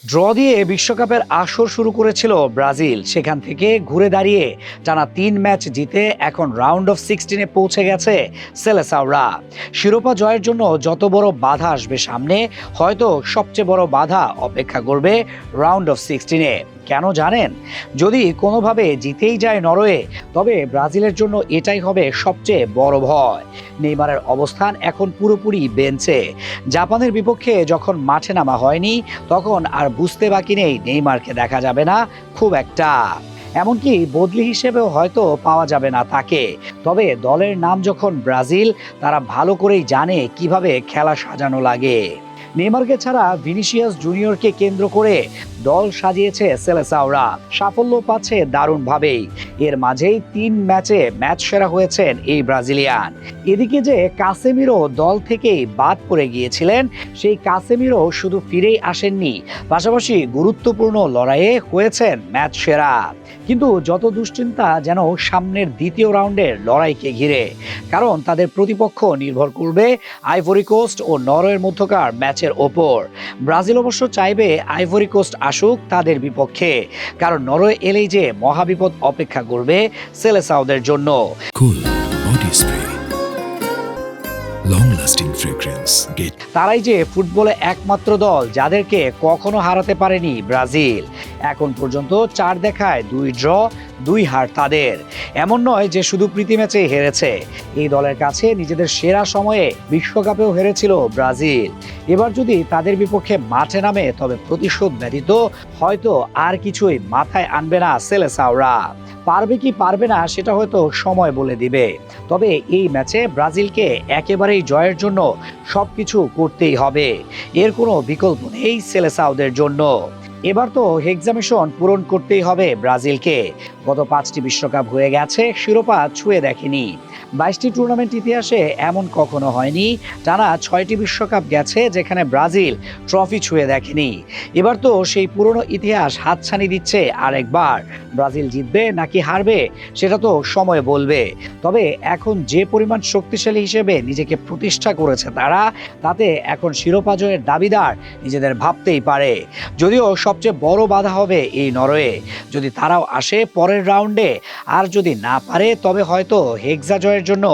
Draw দিয়ে বিশ্বকাপের আসর শুরু করেছিল ব্রাজিল, সেখান থেকে ঘুরে দাঁড়িয়ে টানা 3 ম্যাচ জিতে এখন রাউন্ড অফ 16-এ পৌঁছে গেছে সেলেসাওরা। শিরোপা জয়ের জন্য যত বড় বাধা আসবে সামনে, হয়তো সবচেয়ে বড় বাধা অপেক্ষা করবে রাউন্ড অফ 16-এ। কেন জানেন? যদি কোনোভাবে জিতেই যায় নরওয়ে, তবে ব্রাজিলের জন্য এটাই হবে সবচেয়ে বড় ভয়। নেইমারের অবস্থান এখন পুরোপুরি বেঞ্চে। জাপানের বিপক্ষে যখন মাঠে নামা হয়নি, তখন আর বুঝতে বাকি নেই নেইমারকে দেখা যাবে না খুব একটা। এমনকি বদলি হিসেবেও হয়তো পাওয়া যাবে না তাকে। তবে দলের নাম যখন ব্রাজিল, তারা ভালো করেই জানে কিভাবে খেলা সাজানো লাগে। নেইমারকে ছাড়া ভিনিসিয়াস জুনিয়রকে কেন্দ্র করে দল সাজিয়েছে সেলেসাওরা। সাফল্য পাচ্ছে দারুণভাবেই। এর মাঝেই 3 ম্যাচে ম্যাচ সেরা হয়েছেন এই ব্রাজিলিয়ান। এদিকে যে কাসেমিরো দল থেকেই বাদ পড়ে গিয়েছিলেন, সেই কাসেমিরো শুধু ফিরেই আসেননি, পাশাপাশি গুরুত্বপূর্ণ লড়াইয়ে হয়েছেন ম্যাচ সেরা। কিন্তু যত দুশ্চিন্তা যেন সামনের দ্বিতীয় রাউন্ডের লড়াইকে ঘিরে, কারণ তাদের প্রতিপক্ষ নির্ভর করবে আইভরি কোস্ট ও নরওয়ের মধ্যকার ম্যাচের ওপর। ব্রাজিল অবশ্য চাইবে আইভরি কোস্ট আসুক তাদের বিপক্ষে, কারণ নরওয়ে এলেই যে মহাবিপদ অপেক্ষা করবে সেলেসাওদের জন্য। Cool body spray, long lasting fragrance. তারাই যে ফুটবলে একমাত্র দল যাদেরকে কখনো হারাতে পারেনি ব্রাজিল। এখন পর্যন্ত 4 দেখায় 2 ড্র, 2 হার তাদের। এমন নয় যে শুধু প্রীতি ম্যাচে হেরেছে, এই দলের কাছে নিজেদের সেরা সময়ে বিশ্বকাপেও হেরেছিল ব্রাজিল। এবার যদি তাদের বিপক্ষে মাঠে নামে, তবে প্রতিশোধ ব্যতীত হয়তো আর কিছুই মাথায় আনবে না সেলেসাওরা। পারবে কি পারবে না সেটা হয়তো সময় বলে দিবে। তবে এই ম্যাচে ব্রাজিলকে একেবারেই জয়ের জন্য সবকিছু করতেই হবে, এর কোনো বিকল্প নেই সেলেসাওদের জন্য। এবার তো হেক্সামিশন পূরণ করতেই হবে ব্রাজিলকে। গত 5টি বিশ্বকাপ হয়ে গেছে, শিরোপা ছুঁয়ে দেখেনি। 22টি টুর্নামেন্ট ইতিহাসে এমন কখনো হয়নি। টানা 6টি বিশ্বকাপ গেছে যেখানে ব্রাজিল ট্রফি ছুঁয়ে দেখেনি। এবার তো সেই পুরনো ইতিহাস হাতছানি দিচ্ছে আরেকবার। ব্রাজিল জিতবে নাকি হারবে সেটা তো সময় বলবে। তবে এখন যে পরিমাণ শক্তিশালী হিসেবে নিজেকে প্রতিষ্ঠা করেছে তারা, তাতে এখন শিরোপা জয়ের দাবিদার নিজেদের ভাবতেই পারে। যদিও সবচেয়ে বড় বাধা হবে এই নরওয়ে। যদি তারাও আসে পরের রাউন্ডে, আর যদি না পারে, তবে হয়তো হেক্সা জয়ের জন্য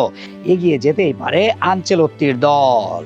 এগিয়ে যেতেই পারে আনচেলত্তির দল।